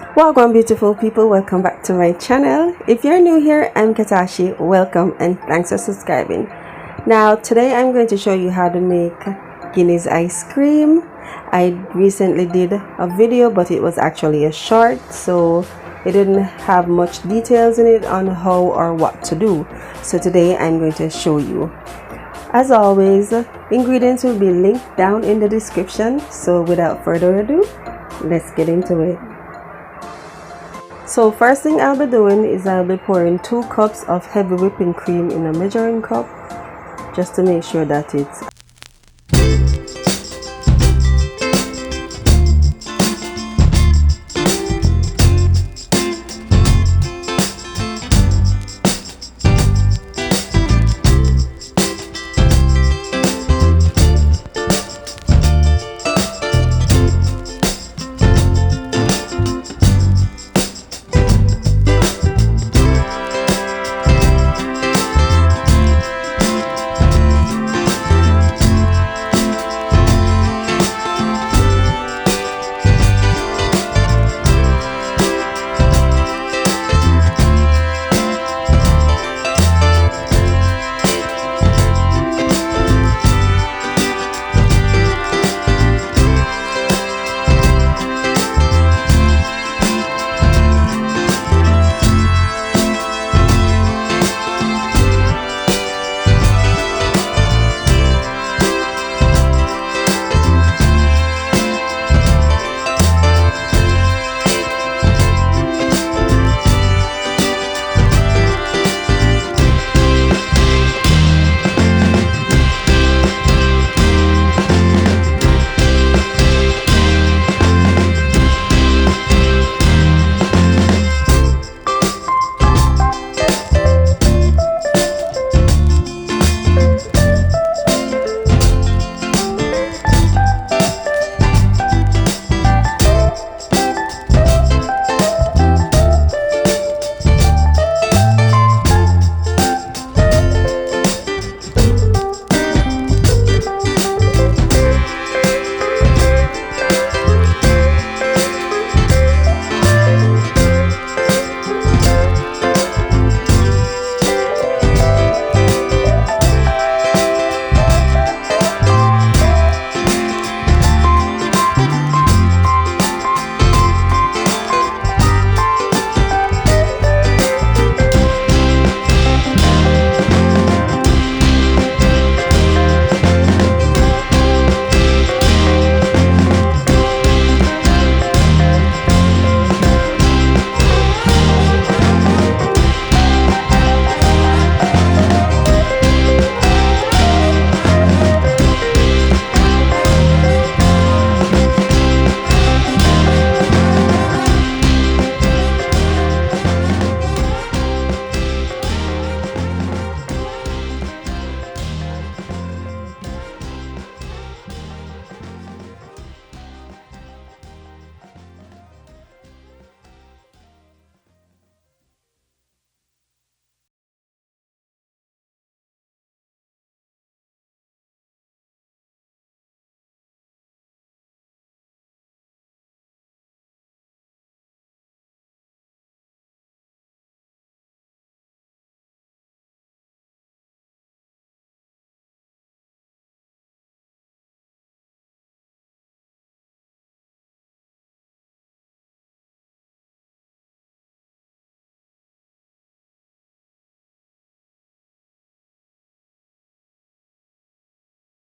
Welcome, beautiful people. Welcome back to my channel. If you're new here, I'm Katashi. Welcome and thanks for subscribing. Now, today I'm going to show you how to make Guinness ice cream. I recently did a video, but it was actually a short, so it didn't have much details in it on how or what to do. So today I'm going to show you. As always, ingredients will be linked down in the description. So without further ado, let's get into it. So first thing I'll be doing is I'll be pouring 2 cups of heavy whipping cream in a measuring cup just to make sure that it's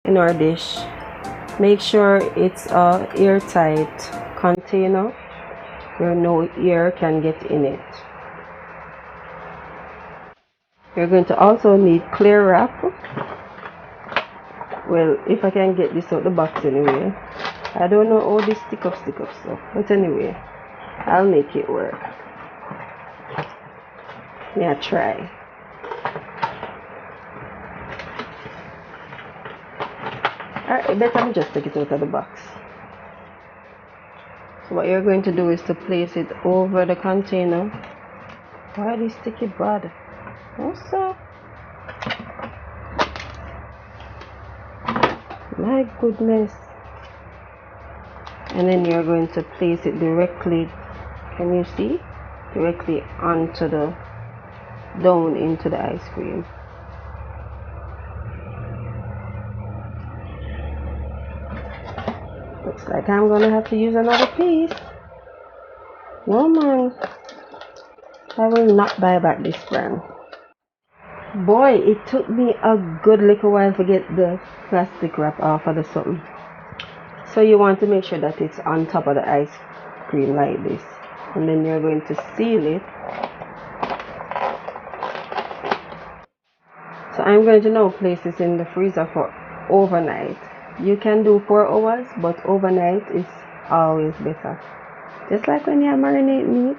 in our dish. Make sure it's a airtight container where no air can get in it. You're going to also need clear wrap. Well, if I can get this out the box anyway. I don't know how this stick up stuff, but anyway, I'll make it work. Yeah, try. Alright, better just take it out of the box. So what you're going to do is to place it over the container. Why this sticky bud? Also, my goodness. And then you're going to place it directly Can you see? Directly onto the down into the ice cream. Looks like I'm gonna have to use another piece. No man, I will not buy back this brand. Boy, it took me a good little while to get the plastic wrap off of the something. So you want to make sure that it's on top of the ice cream like this, and then you're going to seal it. So I'm going to now place this in the freezer for overnight. You can do 4 hours, but overnight is always better. Just like when you marinate meat,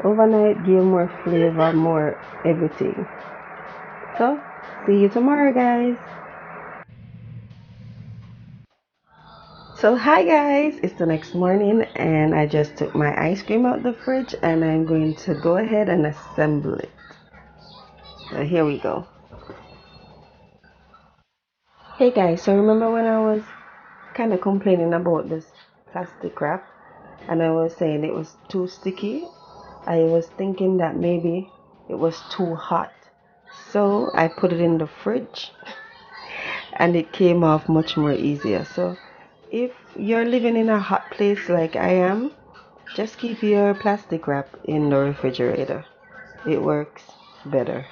overnight give more flavor, more everything. So see you tomorrow, guys. So hi guys, it's the next morning and I just took my ice cream out the fridge and I'm going to go ahead and assemble it. So here we go. Hey guys, so remember when I was kind of complaining about this plastic wrap and I was saying it was too sticky? I was thinking that maybe it was too hot. So I put it in the fridge and it came off much more easier. So if you're living in a hot place like I am, just keep your plastic wrap in the refrigerator. It works better.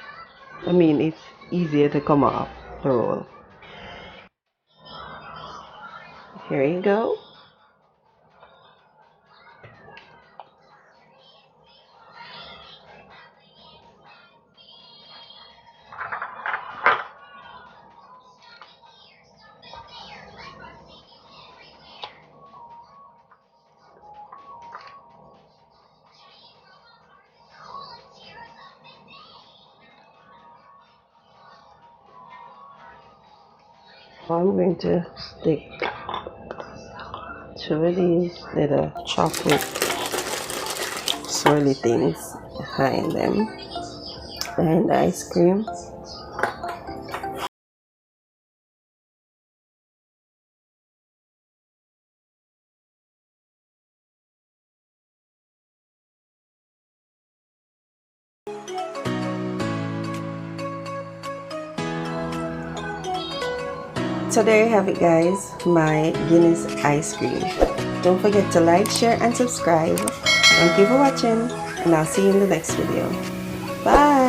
I mean, it's easier to come off the roll. Here you go. I'm going to stick 2 of these little chocolate swirly things behind them, behind the ice cream. So there you have it guys, my Guinness ice cream. Don't forget to like, share and subscribe. Thank you for watching and I'll see you in the next video. Bye!